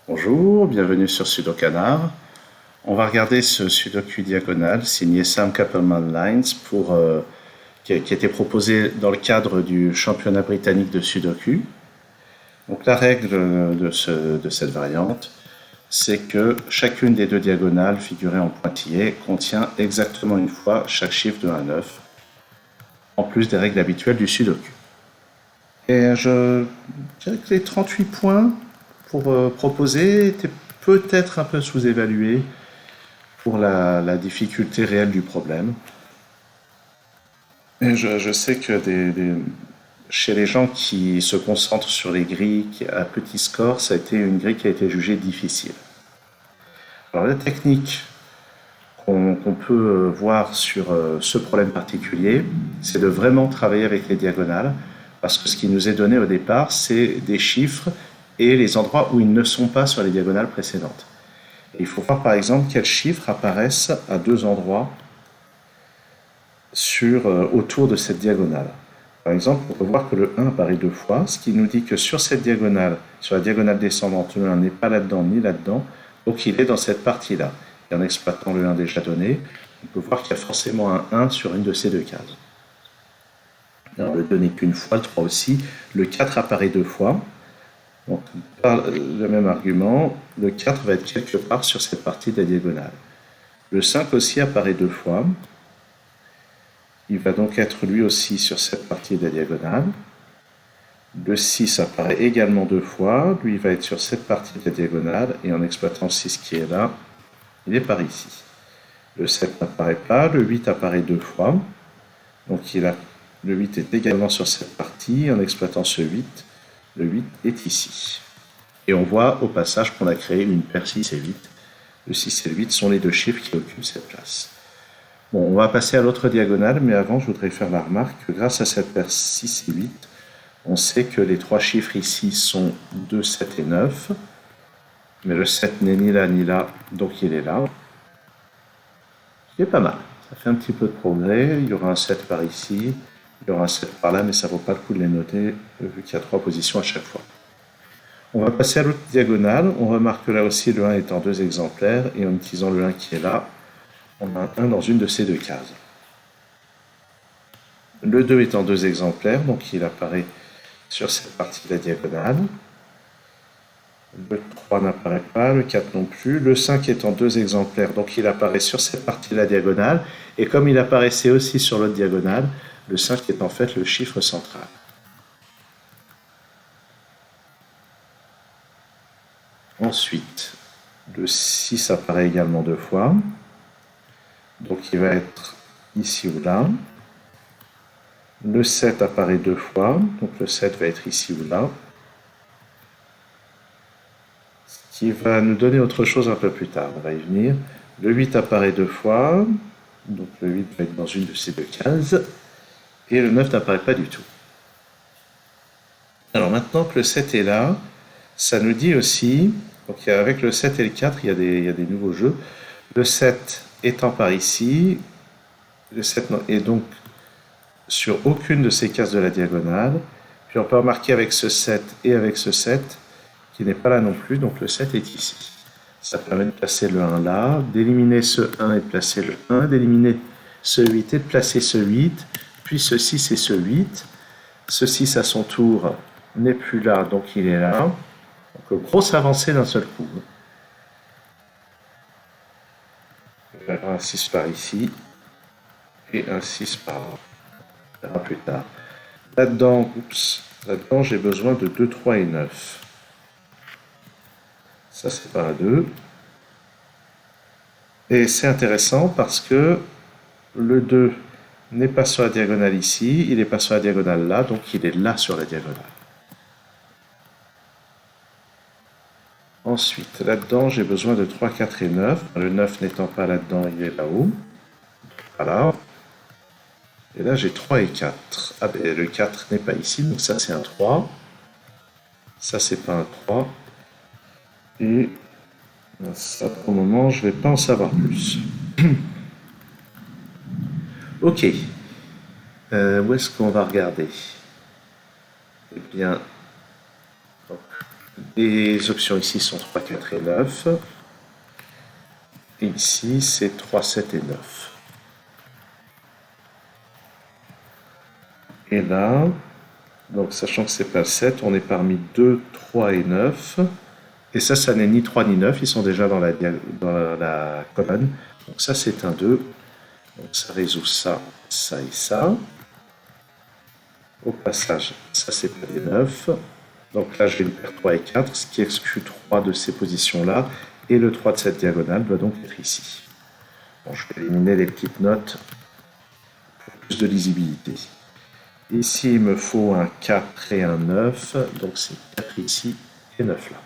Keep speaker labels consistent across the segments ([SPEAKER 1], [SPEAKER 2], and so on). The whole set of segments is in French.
[SPEAKER 1] Bonjour, bienvenue sur Sudokanar. On va regarder ce Sudoku diagonal signé Sam Kappelman-Lynes qui a été proposé dans le cadre du championnat britannique de Sudoku. Donc la règle de cette variante, c'est que chacune des deux diagonales figurées en pointillé contient exactement une fois chaque chiffre de 1 à 9, en plus des règles habituelles du Sudoku. Et je dirais que les 38 points pour proposer étaient peut-être un peu sous-évalués pour la difficulté réelle du problème. Et je sais que chez les gens qui se concentrent sur les grilles à petit score, ça a été une grille qui a été jugée difficile. Alors la technique qu'on peut voir sur ce problème particulier, c'est de vraiment travailler avec les diagonales, parce que ce qui nous est donné au départ, c'est des chiffres et les endroits où ils ne sont pas sur les diagonales précédentes. Et il faut voir par exemple quels chiffres apparaissent à deux endroits autour de cette diagonale. Par exemple, on peut voir que le 1 apparaît deux fois, ce qui nous dit que sur cette diagonale, sur la diagonale descendante, le 1 n'est pas là-dedans ni là-dedans, donc il est dans cette partie-là. Et en exploitant le 1 déjà donné, on peut voir qu'il y a forcément un 1 sur une de ces deux cases. Alors, le 2 n'est qu'une fois, le 3 aussi. Le 4 apparaît deux fois. Donc, par le même argument, le 4 va être quelque part sur cette partie de la diagonale. Le 5 aussi apparaît deux fois. Il va donc être lui aussi sur cette partie de la diagonale. Le 6 apparaît également deux fois. Lui, il va être sur cette partie de la diagonale. Et en exploitant le 6 qui est là, il est par ici. Le 7 n'apparaît pas. Le 8 apparaît deux fois. Donc le 8 est également sur cette partie. En exploitant ce 8, le 8 est ici. Et on voit au passage qu'on a créé une paire 6 et 8. Le 6 et le 8 sont les deux chiffres qui occupent cette place. Bon, on va passer à l'autre diagonale, mais avant, je voudrais faire la remarque que grâce à cette paire 6 et 8, on sait que les trois chiffres ici sont 2, 7 et 9. Mais le 7 n'est ni là ni là, donc il est là. C'est pas mal. Ça fait un petit peu de progrès. Il y aura un 7 par ici, il y aura un 7 par là, mais ça ne vaut pas le coup de les noter, vu qu'il y a trois positions à chaque fois. On va passer à l'autre diagonale. On remarque que là aussi, le 1 est en deux exemplaires, et en utilisant le 1 qui est là, on a un 1 dans une de ces deux cases. Le 2 est en deux exemplaires, donc il apparaît sur cette partie de la diagonale. Le 3 n'apparaît pas, le 4 non plus. Le 5 est en deux exemplaires, donc il apparaît sur cette partie de la diagonale. Et comme il apparaissait aussi sur l'autre diagonale, le 5 est en fait le chiffre central. Ensuite, le 6 apparaît également deux fois. Donc il va être ici ou là. Le 7 apparaît deux fois. Donc le 7 va être ici ou là. Ce qui va nous donner autre chose un peu plus tard. On va y venir. Le 8 apparaît deux fois. Donc le 8 va être dans une de ces deux cases. Et le 9 n'apparaît pas du tout. Alors maintenant que le 7 est là, ça nous dit aussi, donc avec le 7 et le 4, il y a des nouveaux jeux. Le 7 étant par ici, le 7 est donc sur aucune de ces cases de la diagonale. Puis on peut remarquer avec ce 7 et avec ce 7 qui n'est pas là non plus, donc le 7 est ici. Ça permet de placer le 1 là, d'éliminer ce 1 et de placer le 1, d'éliminer ce 8 et de placer ce 8, puis ce 6 et ce 8. Ce 6 à son tour n'est plus là, donc il est là. Donc grosse avancée d'un seul coup. Un 6 par ici et un 6 par là. On verra plus tard. Là-dedans, j'ai besoin de 2, 3 et 9. Ça, c'est pas un 2. Et c'est intéressant parce que le 2 n'est pas sur la diagonale ici, il n'est pas sur la diagonale là, donc il est là sur la diagonale. Ensuite, là-dedans, j'ai besoin de 3, 4 et 9. Le 9 n'étant pas là-dedans, il est là-haut. Voilà. Et là, j'ai 3 et 4. Ah ben, le 4 n'est pas ici, donc ça, c'est un 3. Ça, c'est pas un 3. Et ça, pour le moment, je ne vais pas en savoir plus. Ok. Où est-ce qu'on va regarder? Eh bien, Les options ici sont 3, 4 et 9. Et ici, c'est 3, 7 et 9. Et là, donc sachant que c'est pas le 7, on est parmi 2, 3 et 9. Et ça n'est ni 3 ni 9, ils sont déjà dans la colonne. Donc ça, c'est un 2. Donc ça résout ça, ça et ça. Au passage, ça c'est pas des 9. Donc là, je vais une paire 3 et 4, ce qui exclut 3 de ces positions-là. Et le 3 de cette diagonale doit donc être ici. Bon, je vais éliminer les petites notes pour plus de lisibilité. Ici, il me faut un 4 et un 9. Donc c'est 4 ici et 9 là.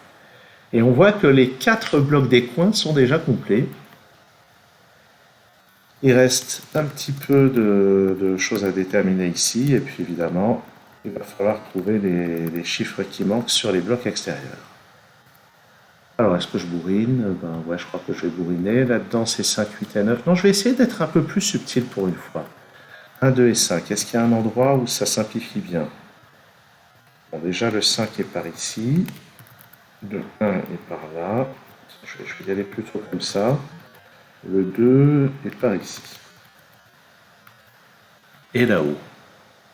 [SPEAKER 1] Et on voit que les 4 blocs des coins sont déjà complets. Il reste un petit peu de choses à déterminer ici. Et puis évidemment, il va falloir trouver les chiffres qui manquent sur les blocs extérieurs. Alors, est-ce que je bourrine? Ben ouais, je crois que je vais bourriner. Là-dedans, c'est 5, 8 et 9. Non, je vais essayer d'être un peu plus subtil pour une fois. 1, 2 et 5. Est-ce qu'il y a un endroit où ça simplifie bien? Bon, déjà, le 5 est par ici. Le 1 est par là. Je vais y aller plutôt comme ça. Le 2 est par ici. Et là-haut.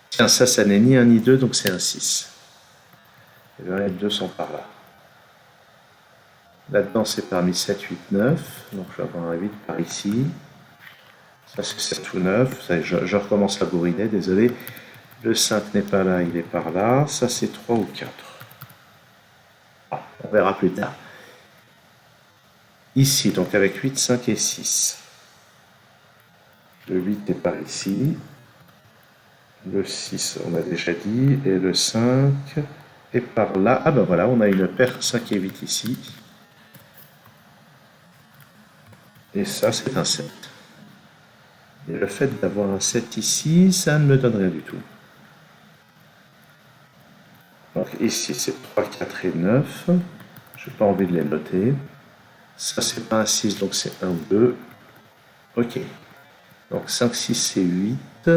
[SPEAKER 1] Tiens, ça n'est ni un ni 2, donc c'est un 6. Et là, les 2 sont par là. Là-dedans, c'est parmi 7, 8, 9. Donc, je vais avoir un 8 par ici. Ça, c'est 7 ou 9. Ça, je recommence à bourriner, désolé. Le 5 n'est pas là, il est par là. Ça, c'est 3 ou 4. Ah, on verra plus tard. Ici, donc avec 8, 5 et 6. Le 8 est par ici. Le 6, on a déjà dit. Et le 5 est par là. Ah ben voilà, on a une paire 5 et 8 ici. Et ça, c'est un 7. Et le fait d'avoir un 7 ici, ça ne me donne rien du tout. Donc ici, c'est 3, 4 et 9. Je n'ai pas envie de les noter. Ça, c'est pas un 6, donc c'est un 2. Ok. Donc 5, 6 c'est 8.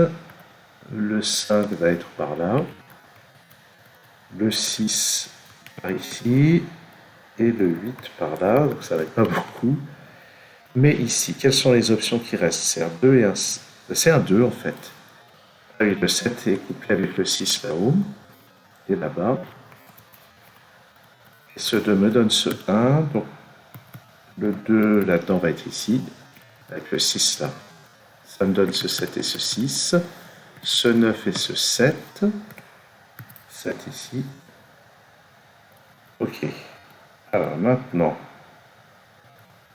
[SPEAKER 1] Le 5 va être par là. Le 6 par ici. Et le 8 par là. Donc ça va être pas beaucoup. Mais ici, quelles sont les options qui restent? C'est un 2 et un... C'est un 2 en fait. Ah oui, le 7 est couplé avec le 6 là-haut. Et là-bas. Et ce 2 me donne ce 1. Donc le 2 là-dedans va être ici. Avec le 6 là. Ça me donne ce 7 et ce 6. Ce 9 et ce 7. 7 ici. Ok. Alors maintenant,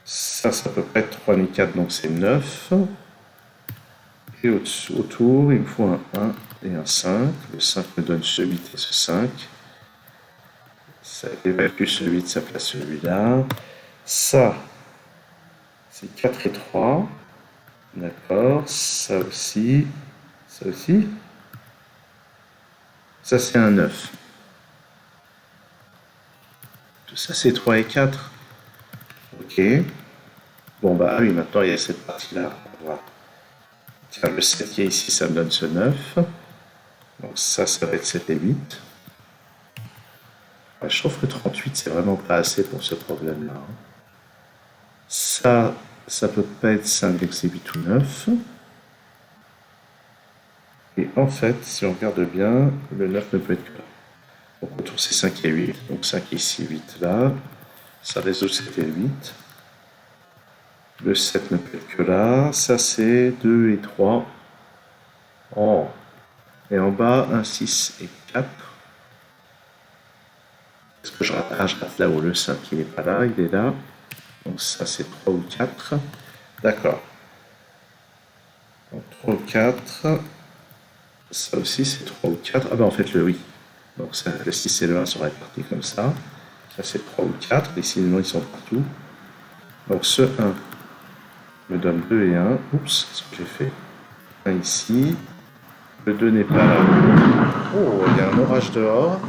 [SPEAKER 1] ça peut pas être 3 ni 4, donc c'est 9. Et autour, il me faut un 1 et un 5. Le 5 me donne ce 8 et ce 5. Ça évacue ce 8, ça place celui-là. Ça, c'est 4 et 3. D'accord. Ça aussi. Ça aussi. Ça, c'est un 9. Tout ça, c'est 3 et 4. Ok. Bon, bah oui, maintenant, il y a cette partie-là. Voilà. Tiens, le 7 qui est ici, ça me donne ce 9. Donc ça va être 7 et 8. Je trouve que 38, c'est vraiment pas assez pour ce problème-là. Ça peut pas être 5, donc c'est 8 ou 9. Et en fait, si on regarde bien, le 9 ne peut être que là. Donc autour, c'est 5 et 8. Donc 5 ici, 8 là. Ça résout 7 et 8. Le 7 ne peut être que là. Ça, c'est 2 et 3. Oh. Et en bas, un 6 et 4. Est-ce que je rate? Ah, je rate là-haut. Le 5, il n'est pas là, il est là. Donc ça, c'est 3 ou 4. D'accord. Donc 3 ou 4. Ça aussi, c'est 3 ou 4. Ah ben en fait, le oui. Donc ça, le 6 et le 1 sont répartis comme ça. Ça, c'est 3 ou 4. Ici, les noms, ils sont partout. Donc ce 1 me donne 2 et 1. Oups, qu'est-ce que j'ai fait? 1 ici. Le 2 n'est pas là. Oh, il y a un orage dehors.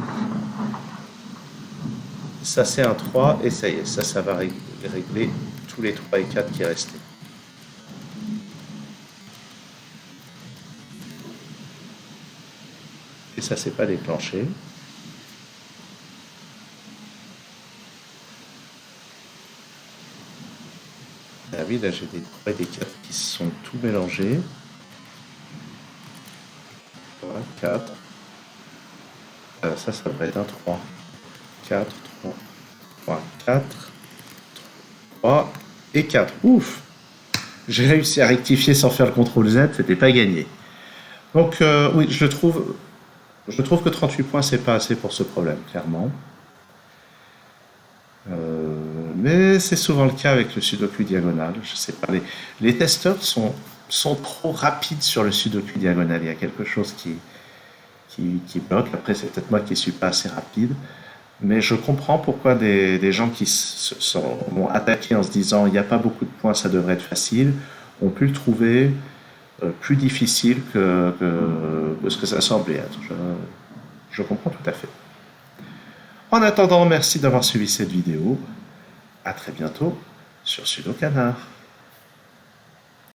[SPEAKER 1] Ça, c'est un 3. Et ça y est, ça va régler tous les 3 et 4 qui restaient. Et ça, c'est pas déclenché. Ah oui, là j'ai des 3 et des 4 qui sont tout mélangés. 3, 4. Ça devrait être un 3. 4, 3, 3, 4, 3 et 4. Ouf! J'ai réussi à rectifier sans faire le CTRL Z, c'était pas gagné. Donc oui, je trouve que 38 points, c'est pas assez pour ce problème, clairement. Mais c'est souvent le cas avec le sudoku diagonal. Je sais pas, les testeurs sont trop rapides sur le sudoku diagonal. Il y a quelque chose qui bloque. Après, c'est peut-être moi qui ne suis pas assez rapide. Mais je comprends pourquoi des gens qui se sont attaqués en se disant il n'y a pas beaucoup de points, ça devrait être facile, ont pu le trouver plus difficile que ce que ça semblait être. Je comprends tout à fait. En attendant, merci d'avoir suivi cette vidéo. À très bientôt sur Sudo Canard.